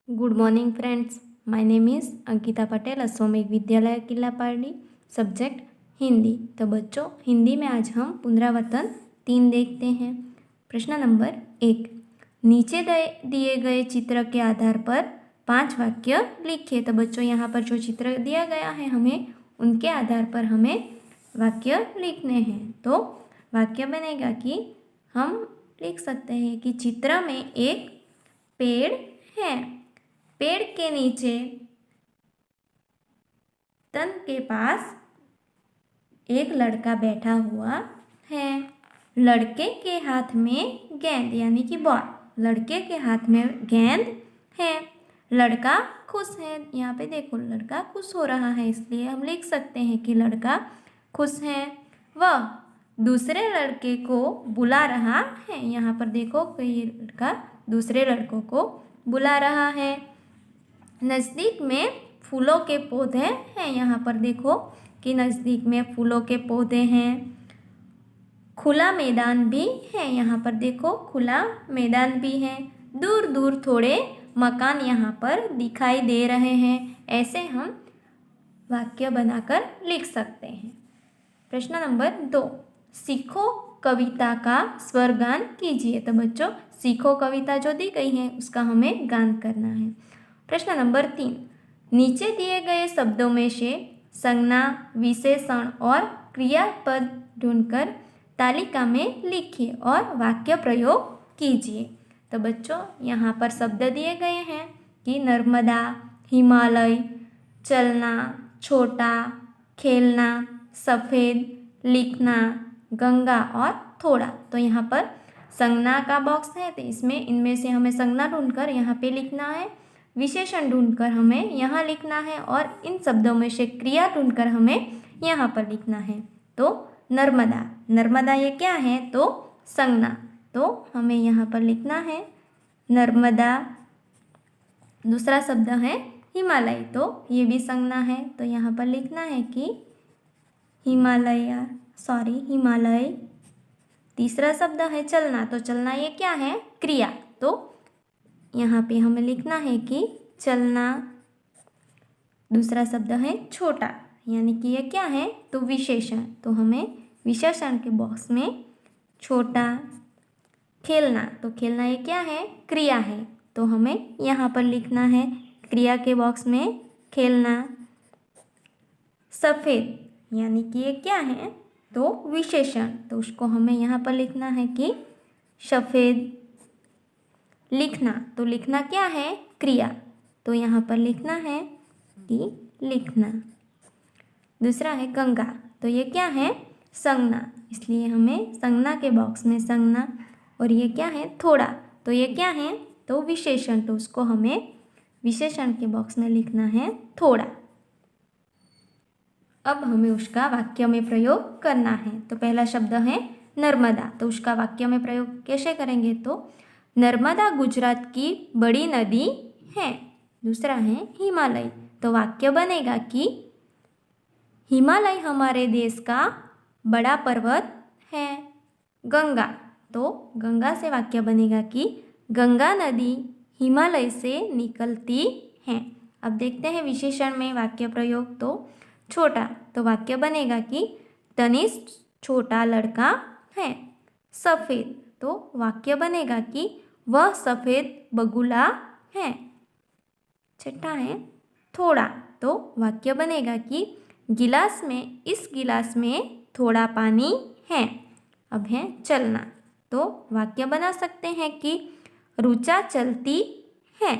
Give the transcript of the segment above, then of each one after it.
Good morning friends, my name is Ankita Patel, Ashwamegh Vidyalaya Killapadi, subject Hindi. तो बच्चों, हिंदी में आज हम पुनरावर्तन 3 देखते हैं। प्रश्न नंबर 1, नीचे दिए गए चित्र के आधार पर 5 वाक्य लिखिए। तो बच्चों, यहाँ पर जो चित्र दिया गया है हमें उनके आधार पर हमें वाक्य लिखने हैं। तो वाक्य बनेगा कि हम लिख सकते हैं कि चित्र में एक पेड़ है। पेड़ के नीचे तन के पास एक लड़का बैठा हुआ है। लड़के के हाथ में गेंद यानी कि बॉल, लड़के के हाथ में गेंद है। लड़का खुश है। यहाँ पे देखो, लड़का खुश हो रहा है, इसलिए हम लिख सकते हैं कि लड़का खुश है। वह दूसरे लड़के को बुला रहा है। यहाँ पर देखो, कोई लड़का दूसरे लड़कों को बुला रहा है। नज़दीक में फूलों के पौधे हैं। यहाँ पर देखो कि नज़दीक में फूलों के पौधे हैं। खुला मैदान भी है। यहाँ पर देखो, खुला मैदान भी है। दूर दूर थोड़े मकान यहाँ पर दिखाई दे रहे हैं। ऐसे हम वाक्य बनाकर लिख सकते हैं। प्रश्न नंबर 2, सीखो कविता का स्वरगान कीजिए। तो बच्चों, सीखो कविता जो दी गई है उसका हमें गान करना है। प्रश्न नंबर 3, नीचे दिए गए शब्दों में से संज्ञा, विशेषण और क्रियापद ढूंढकर तालिका में लिखिए और वाक्य प्रयोग कीजिए। तो बच्चों, यहाँ पर शब्द दिए गए हैं कि नर्मदा, हिमालय, चलना, छोटा, खेलना, सफ़ेद, लिखना, गंगा और थोड़ा। तो यहाँ पर संज्ञा का बॉक्स है, तो इनमें से हमें संज्ञा ढूंढकर यहाँ पे लिखना है, विशेषण ढूंढकर हमें यहाँ लिखना है और इन शब्दों में से क्रिया ढूंढकर हमें यहाँ पर लिखना है। तो नर्मदा, नर्मदा ये क्या है? तो संज्ञा, तो हमें यहाँ पर लिखना है नर्मदा। दूसरा शब्द है हिमालय, तो ये भी संज्ञा है, तो यहाँ पर लिखना है कि हिमालय। तीसरा शब्द है चलना, तो चलना ये क्या है? क्रिया, तो यहाँ पे हमें लिखना है कि चलना। दूसरा शब्द है छोटा, यानी कि ये क्या है? तो विशेषण, तो हमें विशेषण के बॉक्स में छोटा। खेलना, तो खेलना ये क्या है? क्रिया है, तो हमें यहाँ पर लिखना है क्रिया के बॉक्स में खेलना। सफ़ेद, यानी कि ये क्या है? तो विशेषण, तो उसको हमें यहाँ पर लिखना है कि सफ़ेद। लिखना, तो लिखना क्या है? क्रिया, तो यहाँ पर लिखना है कि लिखना। दूसरा है गंगा, तो ये क्या है? संज्ञा, इसलिए हमें संज्ञा के बॉक्स में संज्ञा। और ये क्या है? थोड़ा, तो ये क्या है? तो विशेषण, तो उसको हमें विशेषण के बॉक्स में लिखना है थोड़ा। अब हमें उसका वाक्य में प्रयोग करना है। तो पहला शब्द है नर्मदा, तो उसका वाक्य में प्रयोग कैसे करेंगे? तो नर्मदा गुजरात की बड़ी नदी है। दूसरा है हिमालय, तो वाक्य बनेगा कि हिमालय हमारे देश का बड़ा पर्वत है। गंगा, तो गंगा से वाक्य बनेगा कि गंगा नदी हिमालय से निकलती है। अब देखते हैं विशेषण में वाक्य प्रयोग। तो छोटा, तो वाक्य बनेगा कि तनिष्क छोटा लड़का है। सफ़ेद, तो वाक्य बनेगा कि वह सफ़ेद बगुला है। छठा है थोड़ा, तो वाक्य बनेगा कि इस गिलास में थोड़ा पानी है। अब है चलना, तो वाक्य बना सकते हैं कि रुचा चलती है।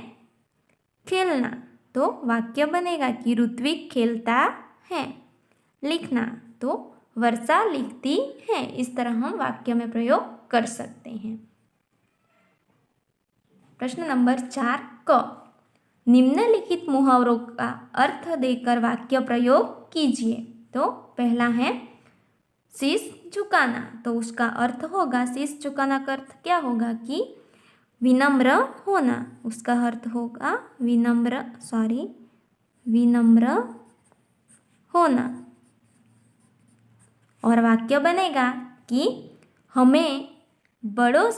खेलना, तो वाक्य बनेगा कि ऋत्विक खेलता है। लिखना, तो वर्षा लिखती है। इस तरह हम वाक्य में प्रयोग कर सकते हैं। प्रश्न नंबर 4 क, निम्नलिखित मुहावरों का अर्थ देकर वाक्य प्रयोग कीजिए। तो पहला है शीश झुकाना, तो उसका अर्थ होगा, शीश झुकाना का अर्थ क्या होगा कि विनम्र होना। उसका अर्थ होगा विनम्र होना। और वाक्य बनेगा कि हमें बड़ों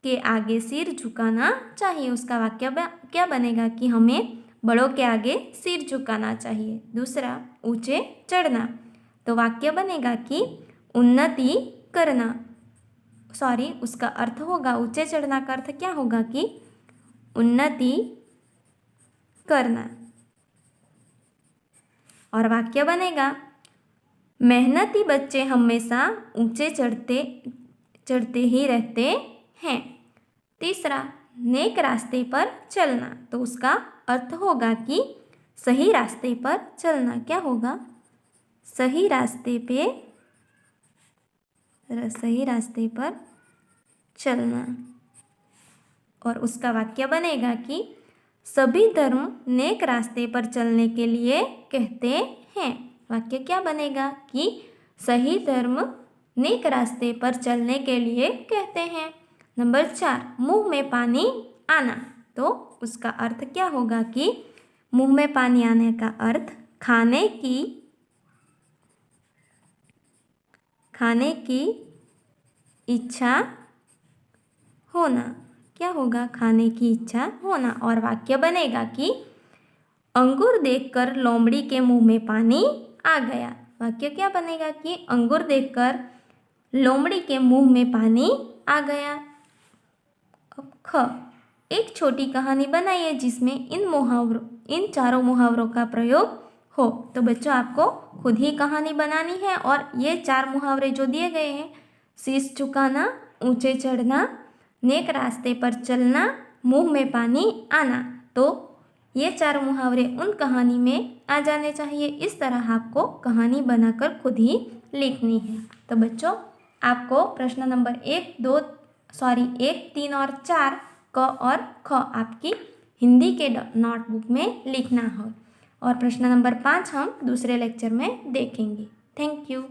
के आगे सिर झुकाना चाहिए। उसका वाक्य क्या बनेगा कि हमें बड़ों के आगे सिर झुकाना चाहिए। दूसरा, ऊंचे चढ़ना, तो वाक्य बनेगा कि उन्नति करना, सॉरी उसका अर्थ होगा, ऊंचे चढ़ना का अर्थ क्या होगा कि उन्नति करना। और वाक्य बनेगा मेहनती बच्चे हमेशा ऊंचे चढ़ते ही रहते हैं। तीसरा, नेक रास्ते पर चलना, तो उसका अर्थ होगा कि सही रास्ते पर चलना। क्या होगा? सही रास्ते पर चलना। और उसका वाक्य बनेगा कि सभी धर्म नेक रास्ते पर चलने के लिए कहते हैं। वाक्य क्या बनेगा कि सही धर्म नेक रास्ते पर चलने के लिए कहते हैं। नंबर 4, मुंह में पानी आना, तो उसका अर्थ क्या होगा कि मुंह में पानी आने का अर्थ खाने की इच्छा होना। क्या होगा? खाने की इच्छा होना। और वाक्य बनेगा कि अंगूर देखकर लोमड़ी के मुंह में पानी आ गया। वाक्य क्या बनेगा कि अंगूर देखकर लोमड़ी के मुंह में पानी आ गया। अब ख, एक छोटी कहानी बनाइए जिसमें इन चारों मुहावरों का प्रयोग हो। तो बच्चों आपको खुद ही कहानी बनानी है और ये 4 मुहावरे जो दिए गए हैं, शीश झुकाना, ऊंचे चढ़ना, नेक रास्ते पर चलना, मुंह में पानी आना, तो ये 4 मुहावरे उन कहानी में आ जाने चाहिए। इस तरह आपको कहानी बनाकर खुद ही लिखनी है। तो बच्चों आपको प्रश्न नंबर 1, 3 और 4 क और ख आपकी हिंदी के नोटबुक में लिखना हो और प्रश्न नंबर 5 हम दूसरे लेक्चर में देखेंगे। Thank you.